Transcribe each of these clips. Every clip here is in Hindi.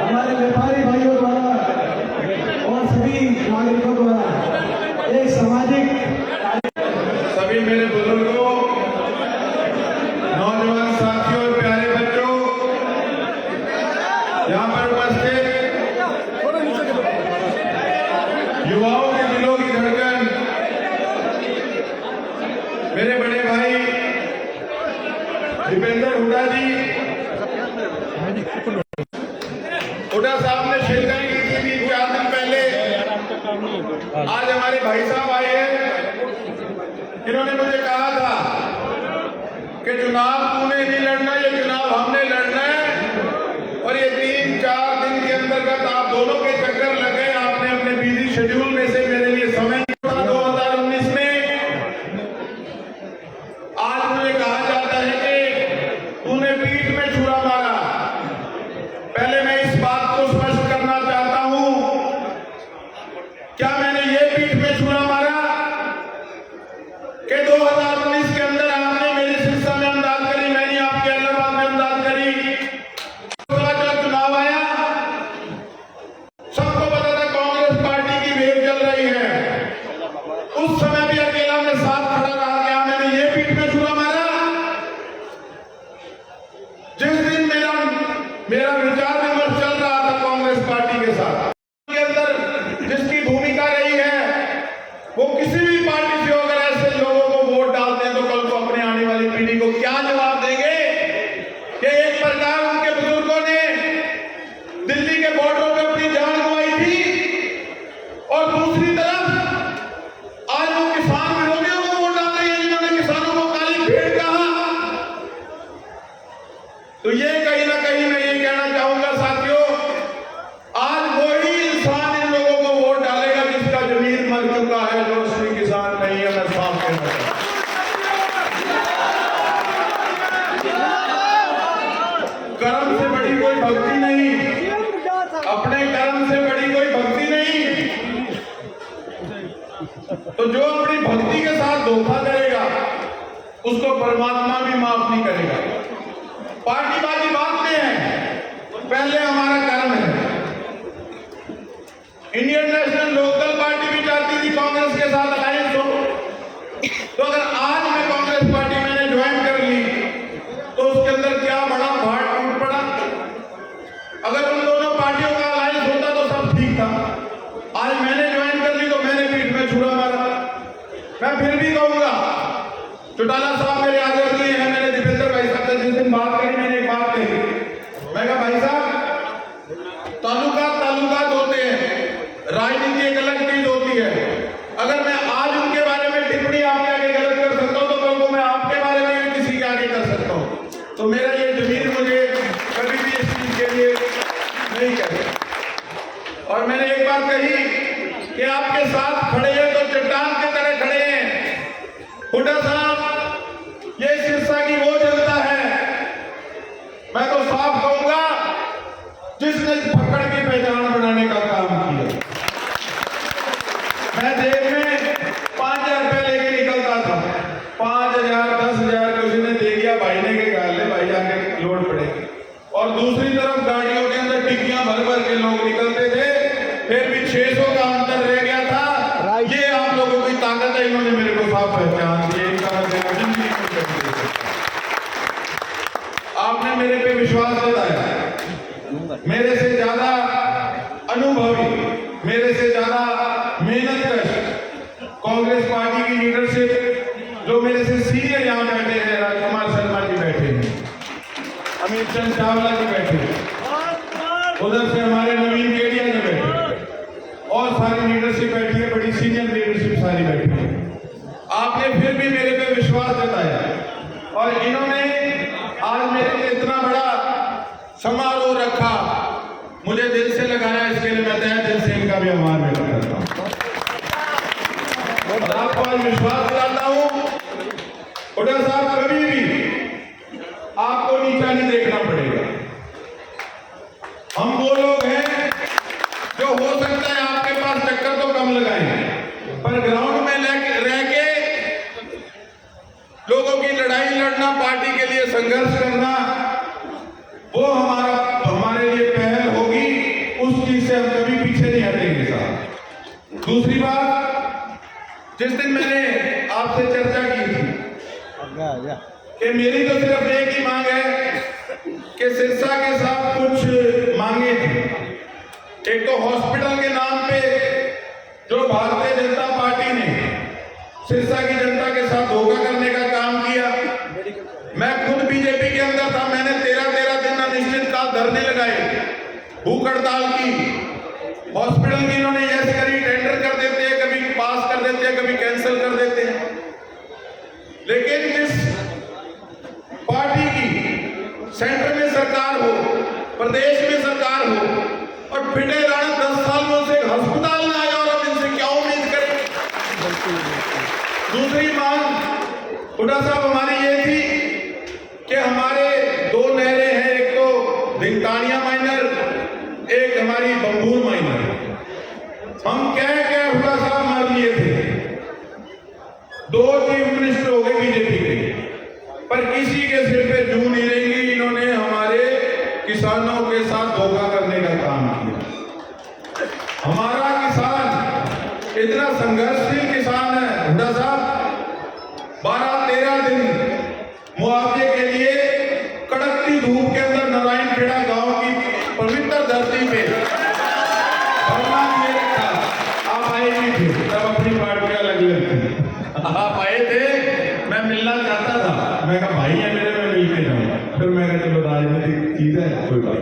हमारे व्यापारी भाइयों द्वारा और सभी नागरिकों द्वारा एक सामाजिक, सभी मेरे बुजुर्गों, नौजवान साथियों और प्यारे बच्चों, यहाँ पर उपस्थित युवाओं के दिलों की धड़कन, मेरे बड़े भाई दीपेंद्र हुड्डा जी, हुड्डा साहब ने शिरकत की थी 4 दिन पहले। आज हमारे भाई साहब आए हैं, इन्होंने मुझे कहा था कि चुनाव तूने नहीं लड़ना, ये चुनाव हमने लड़ना है। और ये 3-4 दिन के अंतर्गत आप दोनों के चक्कर लग गए। आपने अपने बिजी शेड्यूल में से मेरे लिए समय 2019 में आज मुझे कहा जाता है कि तूने पीठ में छुरा मारा। पहले मैं इस बात को स्पष्ट करना चाहता हूं, क्या मैंने ये पीठ में छुरा मारा कि 2019 के अंदर आपने मेरी सिरसा में अमदाद करी, मैंने आपके इलाहाबाद में अमदाद करी। जब चुनाव आया, सबको पता था कांग्रेस पार्टी की वेव चल रही है। उस समय भी अकेला मैं साथ खड़ा रहा। क्या मैंने ये पीठ में छुरा मारा? जिस दिन मेरा विचार विमर्श चल रहा था कांग्रेस पार्टी के साथ, के अंदर जिसकी भूमिका रही है, वो किसी भी पार्टी से अगर ऐसे लोगों को वोट डालते हैं तो कल को अपने आने वाली पीढ़ी को क्या जवाब देंगे कि एक प्रकार उनके बुजुर्गों ने दिल्ली के बॉर्डरों पे अपनी जान गंवाई थी और दूसरी तरफ आज वो किसान विरोधियों को वोट डाल रहे हैं जिन्होंने किसानों को काली भेड़ कहा। तो ये कहीं ना कहीं मैं ये कहना चाहूंगा साथियों, आज वही इंसान इन लोगों को वोट डालेगा जिसका जमीन मर चुका है, जो असली किसान नहीं है। मैं साफ कहना चाहता हूं, कर्म से बड़ी कोई भक्ति नहीं, अपने कर्म से बड़ी कोई भक्ति नहीं। तो जो अपनी भक्ति के साथ धोखा करेगा उसको परमात्मा भी माफ नहीं करेगा। पार्टीबाजी बात में है, पहले हमारा कर्म है। इंडियन नेशनल लोकल पार्टी भी चाहती थी कांग्रेस के साथ अलायंस हो, तो अगर आज मैं कांग्रेस पार्टी मैंने ज्वाइन कर ली तो उसके अंदर क्या बड़ा फाट टूट पड़ा। अगर उन दोनों पार्टियों का अलायंस होता तो सब ठीक था। आज मैंने ज्वाइन कर ली तो मैंने पीठ में छुरा मारा। मैं फिर भी कहूंगा, चौटाला साहब मेरे आदरणीय हैं, मैंने दीपेंद्र भाई साहब से जिस दिन बात करी मैंने एक बात कही, मैं कहा भाई साहब ताल्लुकात होते हैं, राजनीति एक अलग चीज होती है। अगर मैं आज उनके बारे में टिप्पणी आपके आगे गलत कर सकता हूं तो कल को मैं आपके बारे में भी किसी के आगे कर सकता हूं। तो मेरा ये जमीर मुझे कभी भी इस चीज के लिए नहीं कहे। और मैंने एक बात कही कि आपके साथ खड़े हैं तो चट्टान की तरह खड़े हैं। हुड्डा साहब, ये सिरसा की वो जनता है, मैं तो साफ कहूंगा, जिसने पकड़ की पहचान बनाने का काम किया। मैं जेब में 5,000 रुपए लेके निकलता था, 5,000 10,000 किसी ने दे दिया, भाई ने के गाल ले भाई जाके लोड पड़ेगी। और दूसरी तरफ गाड़ियों के अंदर टिक्कियां भर भर के लोग निकलते थे, फिर भी 600 का अंतर रह गया था। ये आप लोगों की ताकत है, इन्होंने मेरे को साफ पहचान दी। आपने मेरे पे विश्वास जताया, मेरे से ज्यादा अनुभवी, मेरे से ज्यादा मेहनतकश कांग्रेस पार्टी की लीडरशिप, जो मेरे से सीनियर यहाँ बैठे हैं, राजकुमार शर्मा जी बैठे हैं, अमित चंद चावला जी बैठे हैं, उधर से हमारे नवीन केडिया जी बैठे हैं और सारी लीडरशिप बैठी है, बड़ी सीनियर लीडरशिप सारी बैठी है। आपने फिर भी मेरे पे विश्वास जताया और इन्होंने आज मेरे लिए इतना बड़ा समारोह रखा, मुझे दिल से लगाया, इसके लिए मैं तहे दिल से इनका भी आभार व्यक्त करता हूं। और आपको आज विश्वास दिलाता हूं हुड्डा साहब कभी भी आपको नीचा नहीं देखना पड़ेगा। हम वो लोग हैं जो हो सकता है आपके पास चक्कर तो कम लगाएंगे, पर ग्राउंड में रह के लोगों की लड़ाई लड़ना, पार्टी के लिए संघर्ष करना, वो हमारे लिए पहल होगी। उस चीज से हम कभी पीछे नहीं हटेंगे साहब। दूसरी बात, जिस दिन मैंने आपसे चर्चा की थी कि मेरी तो सिर्फ एक ही मांग है कि सिरसा के साथ कुछ मांगे थी। एक तो हॉस्पिटल के नाम पे जो भारतीय जनता पार्टी ने सिरसा की जनता के साथ धोखा करने का काम किया। मैं खुद बीजेपी के अंदर था, मैंने 13 दिन अनिश्चितकाल धरने लगाए, भूख हड़ताल की। हॉस्पिटल की इन्होंने यस करी, टेंडर कर देते हैं, कभी पास कर देते हैं, कभी कैंसिल कर देते हैं। लेकिन जिस पार्टी की सेंटर में सरकार हो, प्रदेश में सरकार हो, और फिटे राणा 10 साल में उसे अस्पताल में आया, और अब इनसे क्या उम्मीद करें। दूसरी मांग हुड्डा साहब हमारी ये थी कि हमारे 2 नहरें हैं, एक तो धिंकानिया माइनर, एक हमारी बंबूर माइनर। हम क्या हुड्डा साहब मार लिए थे, 2 चीफ मिनिस्टर हो गए बीजेपी के, पर किसी के सिर पे जू नहीं रहेंगी। इन्होंने हमारे किसानों के साथ धोखा करने का काम किया। हमारा किसान इतना संघर्षशील किसान है हुड्डा साहब, 12-13 दिन मुआवजे के लिए कड़कती धूप के अंदर नारायणखेड़ा गांव की पवित्र धरती पे धरना दिए रखा। आप आए भी थे, तब अपनी पार्टी अलग थी, आप आए थे, मैं मिलना चाहता था। मैं कहा भाई है मेरे, मैं मिलके जाऊंगा। फिर मैं कहा चलो राजनीतिक चीज है, कोई बात।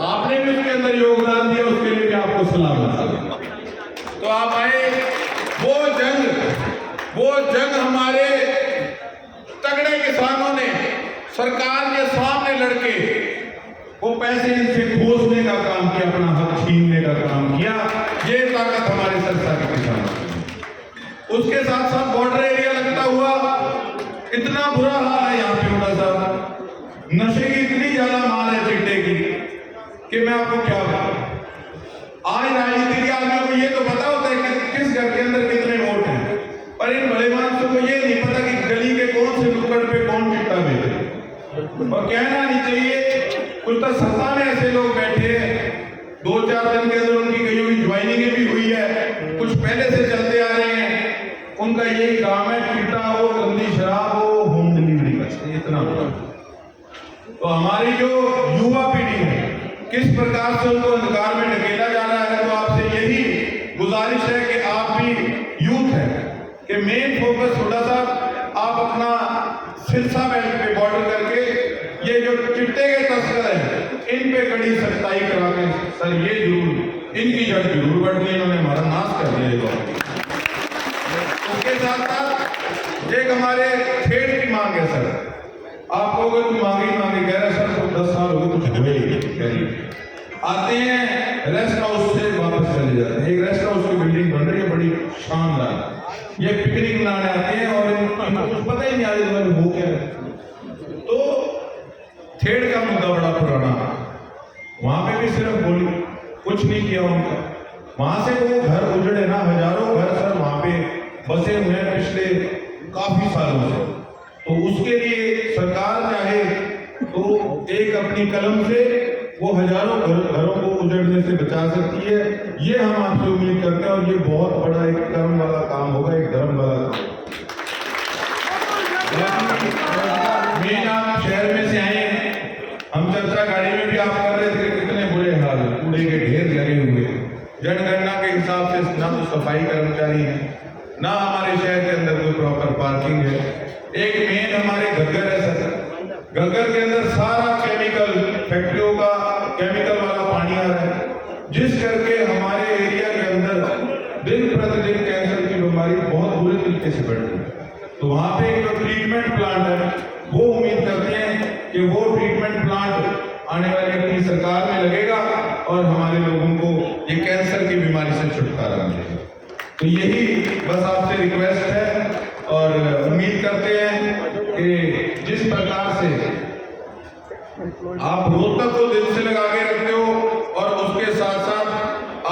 आपने भी उसके अंदर योगदान दिया, उसके लिए भी आपको सलाम। तो आप आए, वो जंग हमारे तगड़े किसानों ने सरकार के सामने लड़के वो पैसे इनसे खोसने का काम किया, अपना हक छीनने का काम किया। ये ताकत हमारे सिरसा के किसानों की। उसके साथ साथ बॉर्डर एरिया लगता हुआ इतना बुरा हाल है यहाँ पे हुड्डा साहब, नशे की इतनी ज्यादा मार है चिट्टे की कि मैं आपको क्या बताऊं। आज राजनीति के आदमी को ये तो पता होता है कि किस घर के अंदर कितने वोट हैं, पर इन भले मानसों को ये नहीं पता कि गली के कौन से नुक्कड़ पे कौन चिट्टा बेचे। और कहना नहीं चाहिए, कुछ तो सत्ता में ऐसे लोग बैठे हैं, 2-4 दिन के अंदर उनकी कहीं हुई ज्वाइनिंग भी हुई है, कुछ पहले से चलते आ रहे हैं। उनका यही काम है, चिट्टा हो, गंदी शराब हो, होम डिलीवरी का, इतना बुरा। तो हमारी जो युवा पीढ़ी है, किस प्रकार से उनको अंधकार में ढकेला जा रहा है, तो आपसे यही गुजारिश है कि आप भी यूथ है कि मेन फोकस हुड्डा साहब आप अपना सिरसा बेल्ट पे बॉर्डर करके ये जो चिट्टे के तस्कर हैं इन पे कड़ी सख्ताई करा के सर ये जरूर इनकी जड़ जरूर बढ़ गई, इन्होंने हमारा नाश कर दिया। उसके साथ साथ एक हमारे खेड़ की मांग है सर, आप कहोगे तुम मांगे कह रहे सर तो 10 साल हो गए कुछ हुए ही। आते हैं रेस्ट हाउस से वापस चले जाते हैं। एक रेस्ट हाउस की बिल्डिंग बन रही है बड़ी शानदार, ये पिकनिक मनाने आते हैं और इनको कुछ पता ही नहीं आगे वो क्या है। तो खेड़ का मुद्दा बड़ा पुराना, वहां पे भी सिर्फ बोली, कुछ नहीं किया उनका। वहां से वो घर उजड़े ना, हजारों घर सर वहां पे बसे हुए हैं पिछले काफी सालों से। तो उसके लिए सरकार चाहे तो एक अपनी कलम से वो हजारों घरों को उजड़ने से बचा सकती है। ये हम आपसे उम्मीद करते हैं और ये बहुत बड़ा एक कर्म वाला काम होगा, एक धर्म वाला काम। मेन आप शहर में से आए हैं, हम चर्चा गाड़ी में भी आप कर रहे थे कितने बुरे हाल, कूड़े के ढेर लगे हुए, जनगणना के हिसाब से ना तो सफाई कर्मचारी है, ना हमारे शहर के अंदर कोई प्रॉपर पार्किंग है। एक मेन हमारे घग्गर है सर, घग्गर के अंदर सारा केमिकल, फैक्ट्रियों का केमिकल वाला पानी आ रहा है, जिस करके हमारे एरिया के अंदर दिन प्रतिदिन कैंसर की बीमारी बहुत बुरे तरीके से बढ़ रही है। तो वहां पे एक जो ट्रीटमेंट प्लांट है वो उम्मीद करते हैं कि वो ट्रीटमेंट प्लांट आने वाली अपनी सरकार में लगेगा और हमारे लोगों को ये कैंसर की बीमारी से छुटकारा मिलेगा। तो यही बस आपसे रिक्वेस्ट है और उम्मीद करते हैं कि जिस प्रकार से आप रोहतक को दिल से लगा के रखते हो और उसके साथ साथ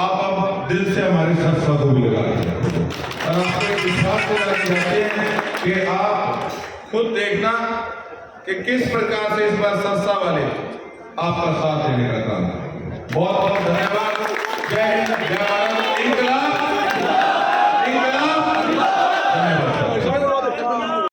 आप अब दिल से हमारे सरसा को भी लगा के रखते हो और आपको एक विश्वास से लगे जाते हैं कि आप खुद देखना कि किस प्रकार से इस बार सरसा वाले आपका साथ देने का काम। बहुत बहुत धन्यवाद। जय हिंद, जय भारत।